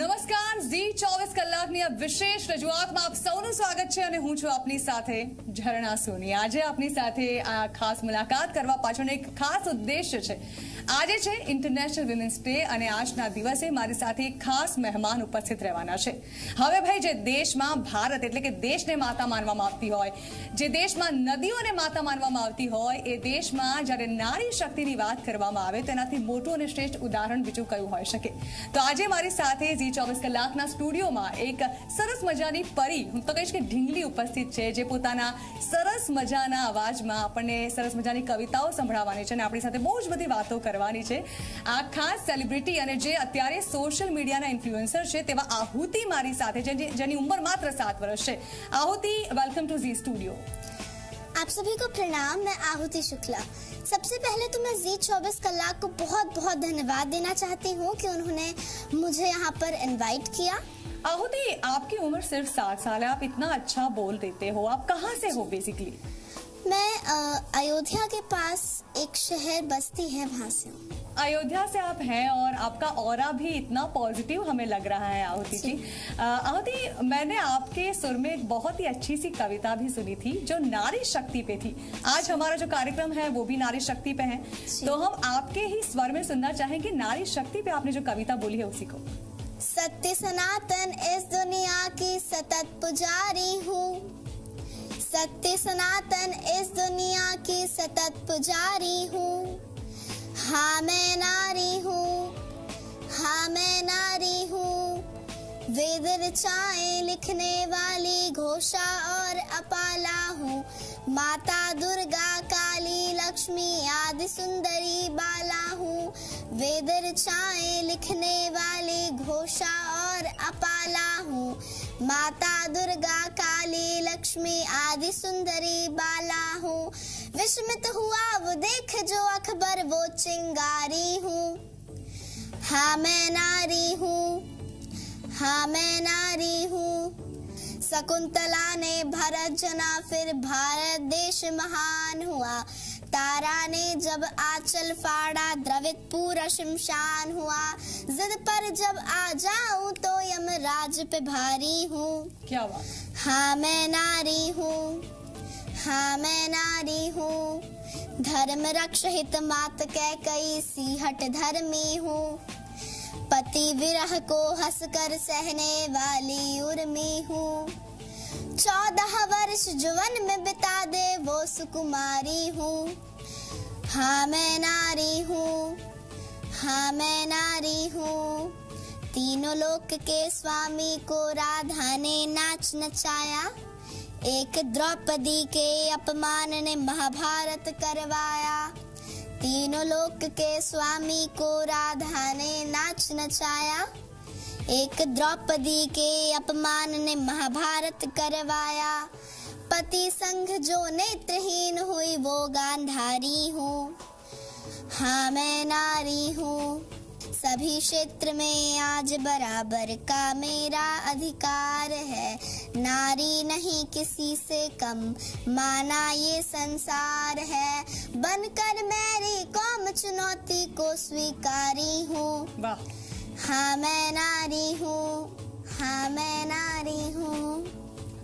નમસ્કાર ઝી 24 કલાકની આ વિશેષ રજૂઆતમાં આપ સૌનું સ્વાગત છે અને હું છું આપની સાથે ઝરણા સોની। આજે આપની સાથે આ ખાસ મુલાકાત કરવા પાછળનો એક ખાસ ઉદ્દેશ્ય છે। આજે છે ઇન્ટરનેશનલ વિમેન્સ ડે અને આજના દિવસે મારી સાથે એક ખાસ મહેમાન ઉપસ્થિત રહેવાના છે। હવે ભાઈ જે દેશમાં ભારત એટલે કે દેશને માતા માનવામાં આવતી હોય, જે દેશમાં નદીઓને માતા માનવામાં આવતી હોય, એ દેશમાં જ્યારે નારી શક્તિની વાત કરવામાં આવે તેનાથી મોટું અને શ્રેષ્ઠ ઉદાહરણ બીજું કયું હોઈ શકે। તો આજે મારી સાથે ઝી 24 કલાકના સ્ટુડિયોમાં એક સરસ મજાની પરી, હું તો કહીશ કે ઢીંગલી ઉપસ્થિત છે, જે પોતાના સરસ મજાના અવાજમાં આપણને સરસ મજાની કવિતાઓ સંભળાવવાની છે અને આપણી સાથે બહુ જ બધી વાતો કરવાની છે। આ ખાસ સેલિબ્રિટી અને જે અત્યારે સોશિયલ મીડિયાના ઇન્ફ્લુએન્સર છે તેવા આહુતિ મારી સાથે, જેની ઉંમર मात्र 7 वर्ष है। आहुति, वेलकम टू जी स्टूडियो। आप सभी को प्रणाम। मैं आहुति शुक्ला। सबसे पहले तो मैं जी 24 कलाक को बहुत बहुत धन्यवाद देना चाहती हूँ कि उन्होंने मुझे यहाँ पर इनवाइट किया। आहुति, आपकी उम्र सिर्फ 7 साल है, आप इतना अच्छा बोल देते हो, आप कहाँ से हो बेसिकली? मैं अयोध्या के पास एक शहर बस्ती है, वहाँ से हूँ। अयोध्या से आप हैं और आपका ऑरा भी इतना पॉजिटिव हमें लग रहा है आहुति जी। आहुति, मैंने आपके सुर में एक बहुत ही अच्छी सी कविता भी सुनी थी जो नारी शक्ति पे थी। आज हमारा जो कार्यक्रम है वो भी नारी शक्ति पे है, तो हम आपके ही स्वर में सुनना चाहेंगे नारी शक्ति पे आपने जो कविता बोली है उसी को। सत्य सनातन इस दुनिया की सतत पुजारी हूँ, सत्य सनातन इस दुनिया की सतत पुजारी हूँ। हाँ मैं नारी हूँ, हाँ मैं नारी हूँ, वेद ऋचाएं लिखने वाली घोषा और अपाला हूँ। माता दुर्गा काली लक्ष्मी आदि सुंदरी बाला हूँ, वेद ऋचाएं लिखने वाली घोषा और अपाला हूँ। माता दुर्गा काली लक्ष्मी आदि सुंदरी बाला हूँ। विस्मित हुआ वो देख जो अकबर वो चिंगारी हूँ। हाँ मैं नारी हूँ, हाँ मैं नारी हूँ। शकुंतला ने भरत जना फिर भारत देश महान हुआ। तारा ने जब आंचल फाड़ा द्रवित पूरा शमशान हुआ। जिद पर जब आ जाऊं तो यमराज पे भारी हूँ। क्या बात। हाँ मैं नारी हूँ, हाँ मैं नारी हूँ। धर्म रक्ष हित मात कैकई सीहट धर्मी हूँ। पति विरह को हंसकर सहने वाली उर्मी हूँ। 14 वर्ष जुवन में बिता दे वो सुकुमारी हूँ। हाँ मैं नारी हूँ, हाँ मैं नारी हूँ। तीनों लोक के स्वामी को राधा ने नाच नचाया। एक द्रौपदी के अपमान ने महाभारत करवाया। तीनों लोक के स्वामी को राधा ने नाच नचाया। एक द्रौपदी के अपमान ने महाभारत करवाया। पति संग जो नेत्रहीन हुई वो गांधारी हूँ। हाँ मैं नारी हूँ। सभी क्षेत्र में आज बराबर का मेरा अधिकार है। नारी नहीं किसी से कम माना ये संसार है। बनकर मेरी कौम चुनौती को स्वीकारी हूँ। वाह। हाँ मैं नारी हूँ, हाँ मैं नारी हूँ।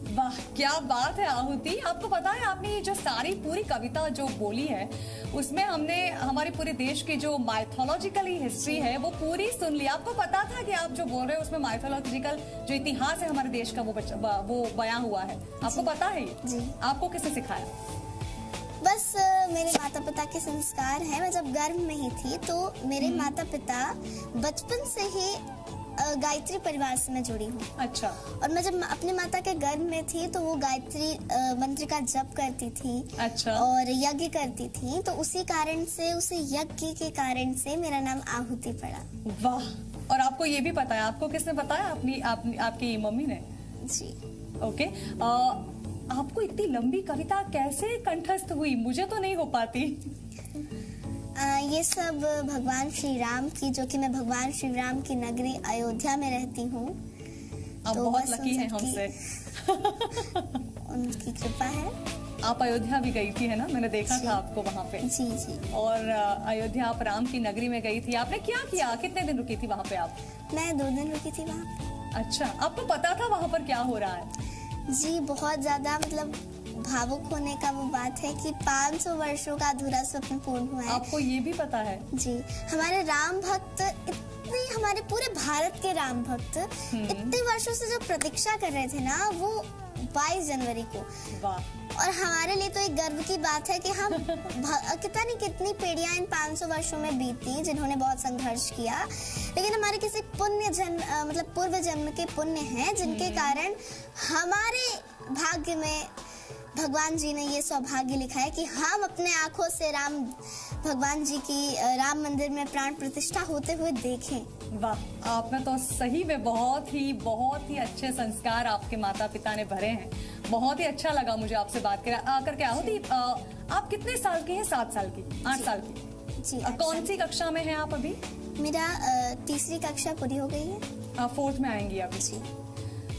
वाह, क्या बात है आहुति। आपको पता है आपने ये जो सारी पूरी कविता जो बोली है उसमें हमने हमारे पूरे देश की जो माइथोलॉजिकली हिस्ट्री है वो पूरी सुन ली। आपको पता था कि आप जो बोल रहे हो उसमें माइथोलॉजिकल जो इतिहास है हमारे देश का वो बयां हुआ है? आपको पता है ये? जी। आपको किसने सिखाया? बस मेरे माता पिता के संस्कार हैं। मैं जब गर्भ में ही थी तो मेरे माता पिता बचपन से ही गायत्री परिवार से मैं जुड़ी हूँ। अच्छा। और मैं जब अपने माता के गर्भ में थी तो वो गायत्री मंत्र का जप करती थी। अच्छा। और यज्ञ करती थी, तो उसी कारण से, उसी यज्ञ के कारण से मेरा नाम आहुति पड़ा। वाह। और आपको ये भी पता है? आपको किसने बताया? आपकी मम्मी ने? जी। ओके। आपको इतनी लंबी कविता कैसे कंठस्थ हुई? मुझे तो नहीं हो पाती। ये सब भगवान श्री राम की, जो कि मैं भगवान श्री राम की नगरी अयोध्या में रहती हूँ। आप तो बहुत लकी हैं हमसे। उनकी कृपा है। आप अयोध्या भी गई थी है ना, मैंने देखा जी। था आपको वहाँ पे। जी जी। और अयोध्या आप राम की नगरी में गई थी, आपने क्या किया, कितने दिन रुकी थी वहाँ पे आप? मैं 2 दिन रुकी थी वहाँ। अच्छा, आपको पता था वहाँ पर क्या हो रहा है? जी, बहुत ज्यादा मतलब भावुक होने का वो बात है कि 500 वर्षों का अधूरा स्वप्न पूर्ण हुआ है। आपको ये भी पता है? जी, हमारे राम भक्त इतने, हमारे पूरे भारत के राम भक्त इतने वर्षों से जो प्रतीक्षा कर रहे थे ना, वो 22 जनवरी को। वाह। और हमारे लिए तो एक गर्व की बात है कि हम कितना नहीं कितनी पीढ़ियां इन 500 वर्षों में बीती जिन्होंने बहुत संघर्ष किया, लेकिन हमारे किसी पुण्य जन्म मतलब पूर्व जन्म के पुण्य हैं जिनके कारण हमारे भाग्य में भगवान जी ने ये सौभाग्य लिखा है कि हम अपने आंखों से राम भगवान जी की राम मंदिर में प्राण प्रतिष्ठा होते हुए देखें। वाह, आपने तो सही में बहुत ही अच्छे संस्कार आपके माता पिता ने भरे हैं। बहुत ही अच्छा लगा मुझे आपसे बात करके। आहुति, आप कितने साल की हैं? 7 साल की, 8 साल की? जी। कौन सी कक्षा में हैं आप अभी? मेरा 3री कक्षा पूरी हो गई है। 4th में आएंगी आप? जी।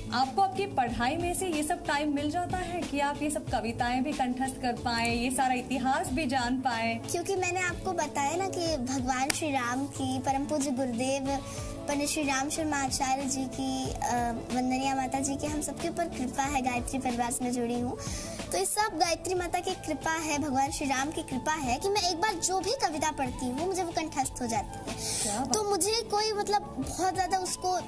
आपको आपकी पढ़ाई में से ये सब टाइम मिल जाता है कि आप ये सब कविताएं भी कंठस्थ कर पाएं, ये सारा इतिहास भी जान पाएं? क्योंकि मैंने आपको बताया ना कि भगवान श्री राम की, परम पूज्य गुरुदेव पंडित श्री राम शर्मा आचार्य जी की, वंदनिया माता जी की हम सबके ऊपर कृपा है। गायत्री परिवार से मैं जुड़ी हूँ, तो इस सब गायत्री माता की कृपा है, भगवान श्री राम की कृपा है कि मैं एक बार जो भी कविता पढ़ती हूँ मुझे वो कंठस्थ हो जाती है। तो मुझे कोई मतलब बहुत ज्यादा उसको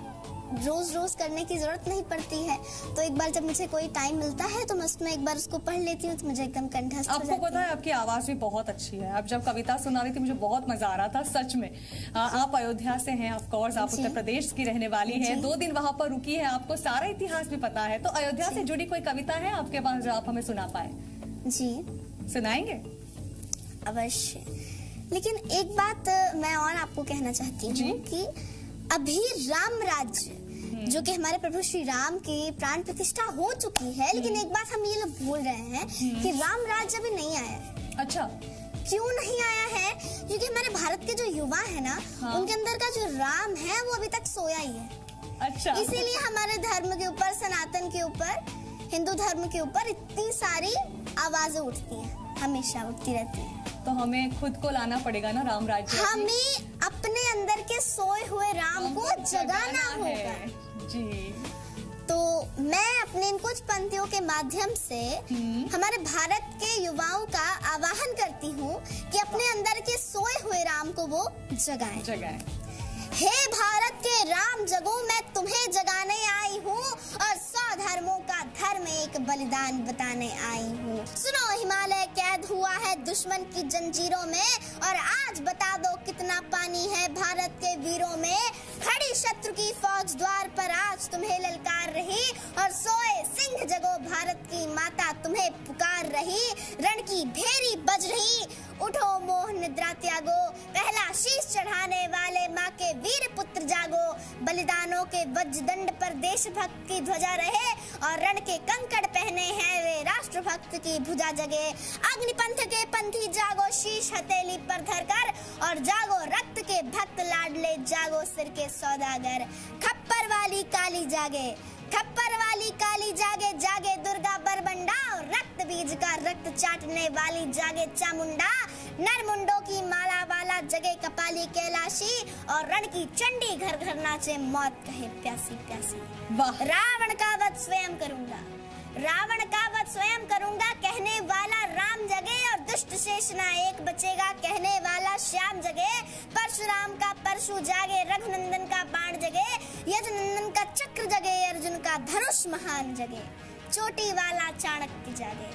रोज रोज करने की जरूरत नहीं पड़ती है। तो एक बार जब मुझे कोई टाइम मिलता है तो मैं उसमें एक बार उसको पढ़ लेती हूँ, तो मुझे एकदम कंठस्थ हो जाती है। आपको पता है आपकी आवाज भी बहुत अच्छी है। आप जब कविता सुना रही थी मुझे बहुत मजा आ रहा था सच में। आप अयोध्या से हैं, ऑफ कोर्स आप उत्तर प्रदेश की रहने वाली हैं, 2 दिन वहाँ पर रुकी है, आपको सारा इतिहास भी पता है। तो अयोध्या से जुड़ी कोई कविता है आपके पास जो आप हमें सुना पाए? जी, सुनाएंगे? अवश्य। लेकिन एक बात मैं और आपको कहना चाहती हूँ कि अभी राम राज्य जो कि हमारे प्रभु श्री राम की प्राण प्रतिष्ठा हो चुकी है, लेकिन एक बात हम ये लोग भूल रहे हैं कि राम राज्य अभी नहीं आया है। अच्छा, क्यों नहीं आया है? क्योंकि हमारे भारत के जो युवा है ना, उनके अंदर का जो राम है वो अभी तक सोया ही है। अच्छा, इसीलिए हमारे धर्म के ऊपर, सनातन के ऊपर, हिंदू धर्म के ऊपर इतनी सारी आवाजें उठती हैं, हमेशा उठती रहती हैं। तो हमें खुद को लाना पड़ेगा ना राम राज्य। हमें अपने अंदर के सोए हुए राम को जगाना होगा। जी। तो मैं अपने इन कुछ पंक्तियों के माध्यम से हमारे भारत के युवाओं का आह्वान करती हूँ कि अपने अंदर के सोए हुए राम को वो जगाएं। हे भारत के राम जगो, मैं तुम्हें जगाने आई हूँ और 100 धर्मों का धर्म एक बलिदान बताने आई हूँ। सुनो, हिमालय कैद हुआ है दुश्मन की जंजीरों में, और आज बता दो कितना पानी है भारत के वीरों में। खड़ी शत्रु की फौज द्वार पर आज तुम्हें ललकार रही, और सोए सिंह जगो भारत की माता तुम्हें पुकार रही। रण की भेरी बज रही, उठो मोह निद्रा त्यागो, पहला शीश चढ़ाने वाले माँ के वीर पुत्र जागो। बलिदानों के वज्रदंड पर देशभक्त की ध्वजा रहे, और रण के कंकड़ पहने हैं वे राष्ट्रभक्त की भुजा जगे। अग्निपंथ के पंथी जागो, शीश हथेली पर धरकर, और जागो रक्त के भक्त लाडले जागो सिर के सौदागर। खप्पर वाली काली जागे, खप्पर वाली काली जागे, जागे दुर्गा बरबंडा, और रक्त बीज का रक्त चाटने वाली जागे चामुंडा। नरमुंडों की माला वाला जगे कपाली कैलाशी, और रण की चंडी घर घर नाचे मौत कहे प्यासी प्यासी। वाह। रावण का वध स्वयं करूंगा, रावण का वध स्वयं करूंगा, कहने वाला राम जगे, और दुष्ट शेष ना एक बचेगा, कहने वाला श्याम जगे। परशुराम का परशु जागे, रघुनंदन का बाण जगे, यजुनंदन का चक्र जगे, अर्जुन का धनुष महान जगे। चोटी वाला चाणक्य जागे,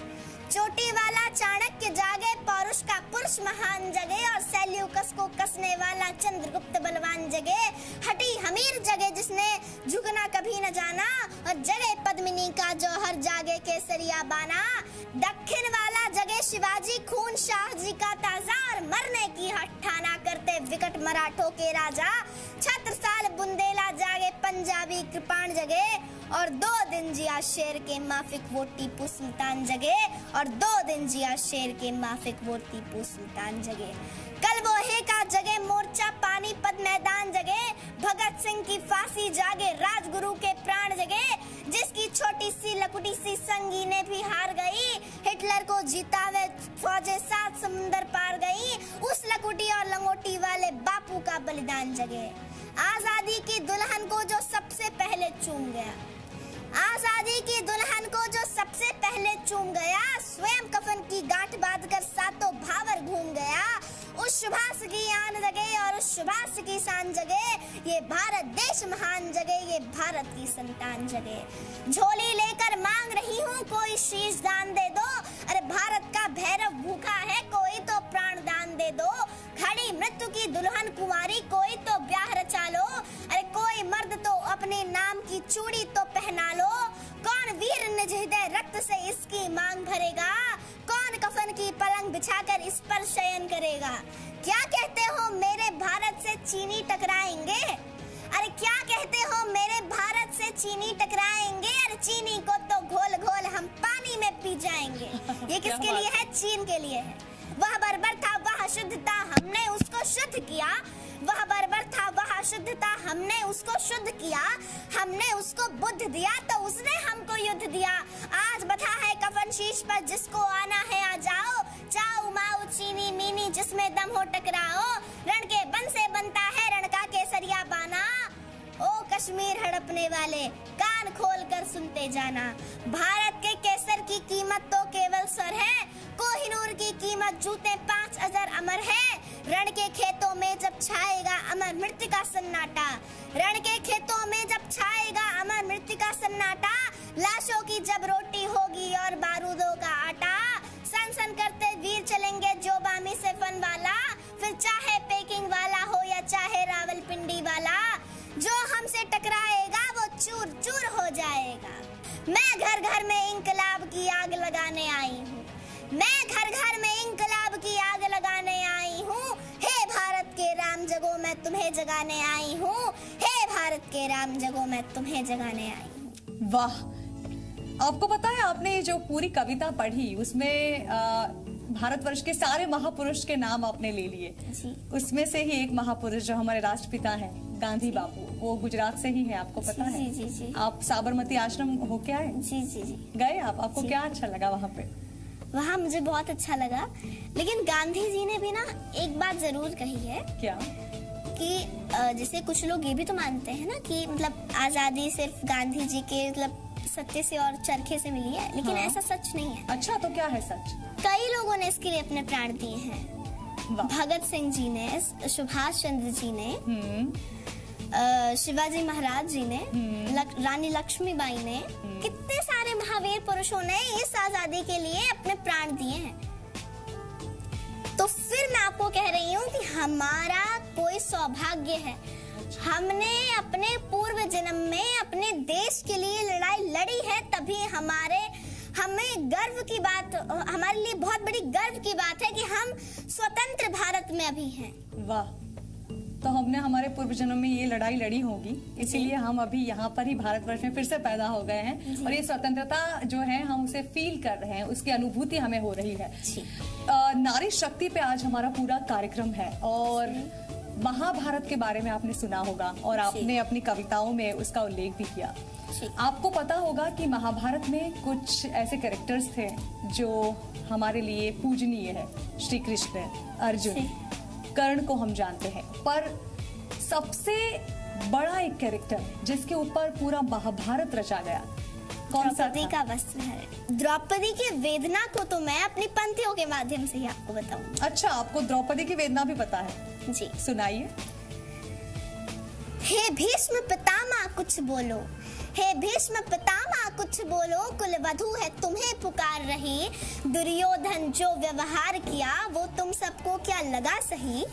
चोटी वाला चाणक्य जागे, पौरुष का पुरुष महान जगे, और सैल्यूकस को कसने वाला चंद्रगुप्त बलवान जगे। हटी हमीर जगे जिसने झुकना कभी न जाना, और जगे पद्मिनी का जौहर जागे केसरिया बाना। दक्षिण वाला जगे शिवाजी, खून शाह जी का ताजा, और मरने की हठ ठाना करते विकट मराठों के राजा। छत्रसाल बुंदेला जागे, पंजाबी कृपाण जगे, और 2 दिन जिया शेर के माफिक वो टीपू सुल्तान जगे, और 2 दिन जिया शेर के माफिक वो टीपू सुल्तान जगे। कल वो हे का जगे मोर्चा, पानीपत मैदान जगे, भगत सिंह की फांसी जागे, राजगुरु के प्राण जगे, जिसकी छोटी सी लकुटी सी संगीने भी हार गई, हिटलर को जीतावे फौजें 7 समुंदर पार गई, उस लकुटी और लंगोटी वाले बापू का बलिदान जगे। आजादी की दुल्हन को जो सबसे पहले चूम गया, आजादी की दुल्हन को जो सबसे पहले चूम गया, स्वयं कफन की गांठ बांधकर सातों भावर घूम गया, उस सुभाष की आन जगे और उस सुभाष की शान जगे, ये भारत देश महान जगे, ये भारत की संतान जगे। झोली लेकर मांग रही हूँ कोई शीश दान दे दो, अरे भारत का भैरव भूखा है कोई तो प्राण दान दे दो, खड़ी मृत्यु की दुल्हन कुमारी कोई तो ब्याह रचा लो, अरे कोई मर्द तो अपने नाम की चूड़ी तो पहना लो, कौन वीर निज हृदय रक्त से इसकी मांग भरेगा, कौन कफन की पलंग बिछाकर इस पर शयन करेगा। क्या कहते हो मेरे भारत से चीनी टकराएंगे, अरे क्या कहते हो मेरे भारत से चीनी टकराएंगे, अरे चीनी को तो घोल घोल हम पानी में पी जाएंगे। ये किसके लिए है? चीन के लिए है। वह बर्बर था वह शुद्ध था, हमने उसको शुद्ध किया, वह बर्बर था वह शुद्ध था, हमने उसको शुद्ध किया, हमने उसको बुद्ध दिया तो उसने हमको युद्ध दिया। आज बथा है कफन शीश पर जिसको आना है आ जाओ, चाओ माओ चीनी मीनी जिसमें दम हो टकराओ, रण के बन से बनता है रण का केसरिया बाना, ओ कश्मीर हड़पने वाले कान खोल कर सुनते जाना। भारत के केसर की कीमत तो केवल सर है, कोहिनूर की कीमत जूते 5000 अमर है, रण के खेतों में जब छाएगा अमर मृत्यु का सन्नाटा, रण के खेतों में जब छाएगा अमर मृत्यु का सन्नाटा, लाशों की जब रोटी होगी और बारूदों का आटा, सन सन करते वीर चलेंगे जो बामी से फन वाला, फिर चाहे पेकिंग वाला हो या चाहे रावलपिंडी वाला, जो हमसे टकराएगा वो चूर चूर हो जाएगा। मैं घर घर में इंकलाब की आग लगाने आई हूँ, मैं घर घर में इंकलाब की आग लगाने आई हूँ, हे भारत के राम जगो मैं तुम्हें जगाने आई हूँ, हे भारत के राम जगो मैं तुम्हें जगाने आई हूँ। वाह, आपको पता है आपने जो पूरी कविता पढ़ी उसमें भारतवर्ष के सारे महापुरुष के नाम आपने ले लिए, उसमें से ही एक महापुरुष जो हमारे राष्ट्रपिता हैं गांधी बापू, वो गुजरात से ही है, आपको पता है? जी। आप साबरमती आश्रम होके आए? जी गए आप? आपको क्या अच्छा लगा वहाँ पे? वहाँ मुझे बहुत अच्छा लगा, लेकिन गांधी जी ने भी ना एक बात जरूर कही है। क्या? कि जैसे कुछ लोग ये भी तो मानते हैं ना कि मतलब आजादी सिर्फ गांधी जी के मतलब सत्य से और चरखे से मिली है, लेकिन ऐसा सच नहीं है। अच्छा, तो क्या है सच? कई लोगों ने इसके लिए अपने प्राण दिए हैं। भगत सिंह जी ने, सुभाष चंद्र जी ने, शिवाजी महाराज जी ने, रानी लक्ष्मीबाई ने, कितने सारे महावीर पुरुषों ने इस आजादी के लिए अपने प्राण दिए हैं। तो फिर मैं आपको कह रही हूँ कि हमारा कोई सौभाग्य है, हमने अपने पूर्व जन्म में अपने देश के लिए लड़ाई लड़ी है, तभी हमें गर्व की बात, हमारे लिए बहुत बड़ी गर्व की बात है कि हम स्वतंत्र भारत में अभी हैं। वाह, तो हमने हमारे पूर्व जन्म में ये लड़ाई लड़ी होगी, इसीलिए हम अभी यहाँ पर ही भारतवर्ष में फिर से पैदा हो गए हैं और ये स्वतंत्रता जो है हम उसे फील कर रहे हैं, उसकी अनुभूति हमें हो रही है। नारी शक्ति पे आज हमारा पूरा कार्यक्रम है और महाभारत के बारे में आपने सुना होगा और आपने अपनी कविताओं में उसका उल्लेख भी किया। आपको पता होगा कि महाभारत में कुछ ऐसे कैरेक्टर्स थे जो हमारे लिए पूजनीय है। श्री कृष्ण, अर्जुन, कर्ण को हम जानते हैं, पर सबसे बड़ा एक कैरेक्टर जिसके ऊपर पूरा महाभारत रचा गया, कौन सा? द्रौपदी का वस्त्र है। द्रौपदी की वेदना को तो मैं अपनी पंक्तियों के माध्यम से ही आपको बताऊंगी। अच्छा, आपको द्रौपदी की वेदना भी पता है? जी, सुनाइए। हे भीष्म पितामह कुछ बोलो, हे भीष्म पितामह कुछ बोलो, कुलवधू है तुम्हें पुकार रही, दुर्योधन जो व्यवहार किया वो तुम सबको क्या लगा सही,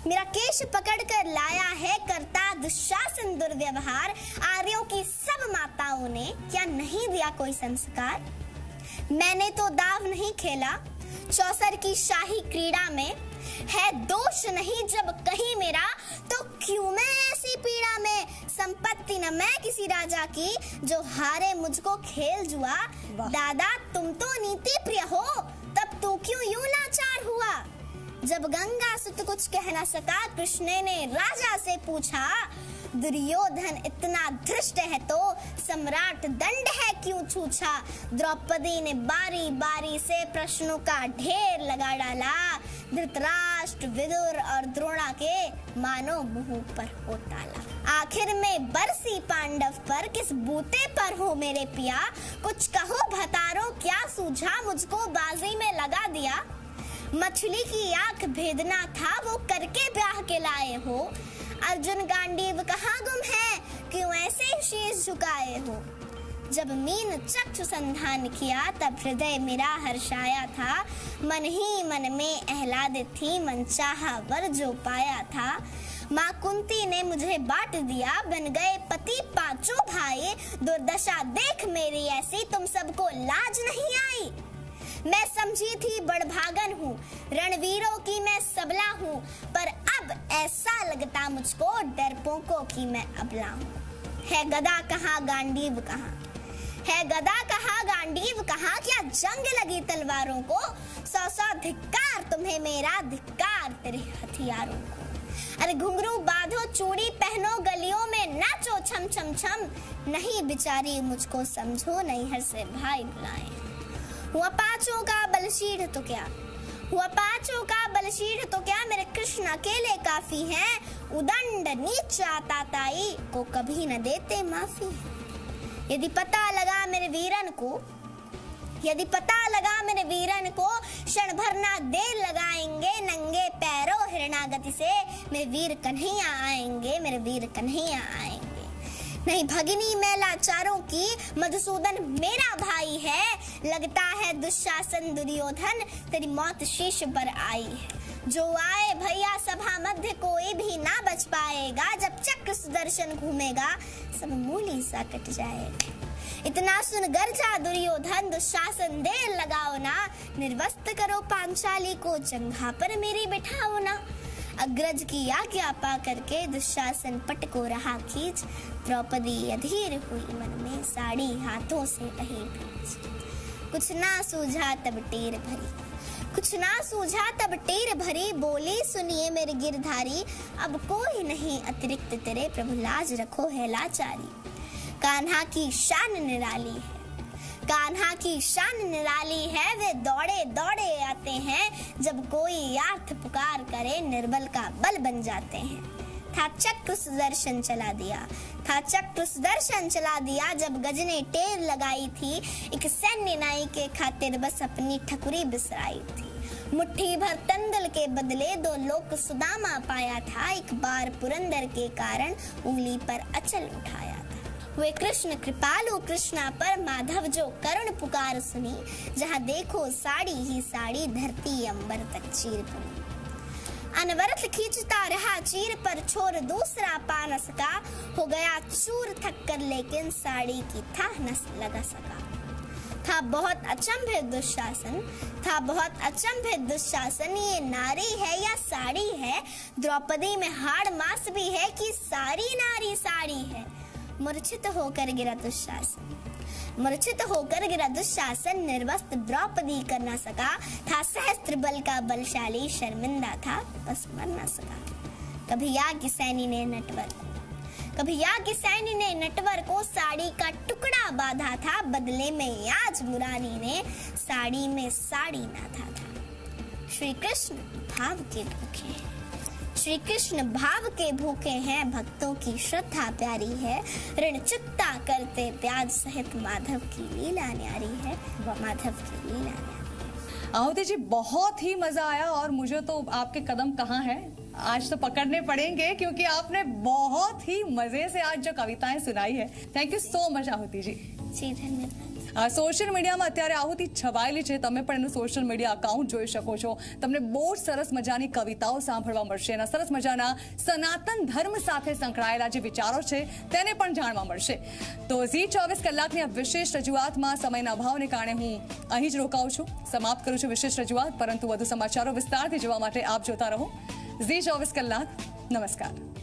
मेरा केश पकड़कर लाया है करता दुशासन दुर्व्यवहार, आर्यों की सब माताओं ने क्या नहीं दिया कोई संस्कार, मैंने तो दाव नहीं खेला चौसर की शाही क्रीड़ा में, है दोष नहीं जब कहीं मेरा, तो क्यों मैं ऐसी पीड़ा में। संपत्ति न मैं किसी राजा की, जो हारे मुझको खेल जुआ। दादा तुम तो नीति प्रिय हो, तब तू क्यों यूं लाचार हुआ। जब गंगा सुत कुछ कह न सका, कृष्ण ने राजा से पूछा। दुर्योधन इतना धृष्ट है तो सम्राट दंड है क्यों छूछा। द्रौपदी ने बारी बारी से प्रश्नों का ढेर लगा डाला। धृतराष्ट्र, विदुर और द्रोणा के मानो मुंह पर हो ताला। आखिर में बरसी पांडव पर, किस बूते पर हो मेरे पिया। कुछ कहो भतारो क्या सूझा, मुझको बाजी में लगा दिया। मछली की आंख भेदना था, वो करके ब्याह के लाए हो। अर्जुन गांडीव कहाँ गुम है, क्यों ऐसे शीश झुकाए हो। जब मीन चक्षु संधान किया, तब हृदय मेरा हर्षाया था। मन ही मन में आह्लादित थी, मनचाहा वर जो पाया था। माँ कुंती ने मुझे बांट दिया, बन गए पति पांचों भाई। दुर्दशा देख मेरी ऐसी, तुम सबको लाज नहीं आई। मैं समझी थी बड़भागन हूँ, रणवीरों की मैं सबला हूँ। पर अब ऐसा लगता मुझको, डरपोकों की मैं अबला हूँ। है गदा कहाँ गांडीव कहाँ, है गदा कहाँ गांडीव कहाँ। क्या जंग लगी तलवारों को, सौ सौ धिक्कार तुम्हें मेरा, धिक्कार तेरे हथियारों को। अरे घुंघरू बांधो, चूड़ी पहनो, गलियों में नाचो छम छम छम। नहीं बिचारी मुझको समझो, नैहर से भाई बुलाए। हुआ पांचों का बलशीढ़ तो क्या, हुआ पांचों का बलशीढ़ तो क्या। मेरे कृष्ण अकेले काफी हैं, उदंड नीचा ताताई को कभी न देते माफी। यदि पता लगा मेरे वीरन को, यदि पता लगा मेरे वीरन को, क्षण भर ना देर लगाएंगे। नंगे पैरों हिरणागति से मेरे वीर कन्हैया आएंगे, मेरे वीर कन्हैया आएंगे। नहीं भगिनी मैं लाचारों की, मधुसूदन मेरा भाई है। लगता है दुशासन दुर्योधन, तेरी मौत शीश पर आई है। जो आए भैया सभा मध्य, कोई भी ना बच पाएगा। जब चक्र सुदर्शन घूमेगा, सब मूली सा कट जाएगा। इतना सुन गर्जा दुर्योधन, दुशासन देर लगाओ ना। निर्वस्त करो पांचाली को, जंघा पर मेरी बिठाओ ना। अग्रज की आज्ञा पा करके दुशासन पट को रहा खींच। द्रौपदी अधीर हुई मन में, साड़ी हाथों से रही भींच। कुछ ना सूझा तब टेर भरी, कुछ ना सूझा तब टेर भरी। बोली सुनिए मेरे गिरधारी, अब कोई नहीं अतिरिक्त तेरे, प्रभु लाज रखो है लाचारी। कान्हा की शान निराली है, कान्हा की शान निराली है। वे दौड़े दौड़े आते हैं, जब कोई आर्थ पुकार करे, निर्बल का बल बन जाते हैं। था चक्र सुदर्शन चला दिया, था चक्र सुदर्शन चला दिया। जब गज ने टेर लगाई थी, एक सैन्य नाई के खातिर बस अपनी ठकुरी बिसराई थी। मुट्ठी भर तंदल के बदले 2 लोक सुदामा पाया था। एक बार पुरंदर के कारण उंगली पर अचल उठाया था। वे कृष्ण कृपालु कृष्णा पर, माधव जो करुण पुकार सुनी। जहाँ देखो साड़ी ही साड़ी, धरती अंबर तक चीर पड़ी। अनवरत खींचता रहा चीर पर, छोर दूसरा पा न सका। हो गया चूर थक कर, लेकिन साड़ी की था न लगा सका। था बहुत अचंभित दुशासन, था बहुत अचंभित दुशासन। ये नारी है या साड़ी है, द्रौपदी में हाड़ मास भी है कि सारी नारी साड़ी है। मूर्छित होकर गिरा दुशासन, मूर्छित होकर गिरा दुशासन। निर्वस्त्र द्रौपदी कर न सका। था सहस्त्र बल का बलशाली, शर्मिंदा था बस मर न सका। कभी याज्ञ सैनी ने नटवर को, कभी याज्ञ सैनी ने नटवर को साड़ी का टुकड़ा बांधा था। बदले में आज मुरारी ने साड़ी में साड़ी नाथा था। श्री कृष्ण भाव के भूखे हैं, श्री कृष्ण भाव के भूखे हैं। भक्तों की श्रद्धा प्यारी है, ऋण चुकता करते प्याज सहित। माधव की लीला न्यारी है, माधव की लीला न्यारी। आहुति जी बहुत ही मजा आया, और मुझे तो आपके कदम कहाँ हैं आज तो पकड़ने पड़ेंगे, क्योंकि आपने बहुत ही मजे से आज जो कविताएं सुनाई है। थैंक यू सो मच आहुति जी। जी धन्यवाद। સોશિયલ મીડિયામાં અત્યારે આહુતિ છવાયેલી છે. તમે પણ એનું સોશિયલ મીડિયા અકાઉન્ટ જોઈ શકો છો. તમને બહુ સરસ મજાની કવિતાઓ સાંભળવા મળશે. એના સરસ મજાના સનાતન ધર્મ સાથે સંકળાયેલા જે વિચારો છે તેને પણ જાણવા મળશે. તો ઝી 24 કલાકની આ વિશેષ રજૂઆતમાં સમયના અભાવને કારણે હું અહીં જ રોકાઉં છું, સમાપ્ત કરું છું વિશેષ રજૂઆત. પરંતુ વધુ સમાચારો વિસ્તારથી જોવા માટે આપ જોતા રહો ઝી 24 કલાક. નમસ્કાર.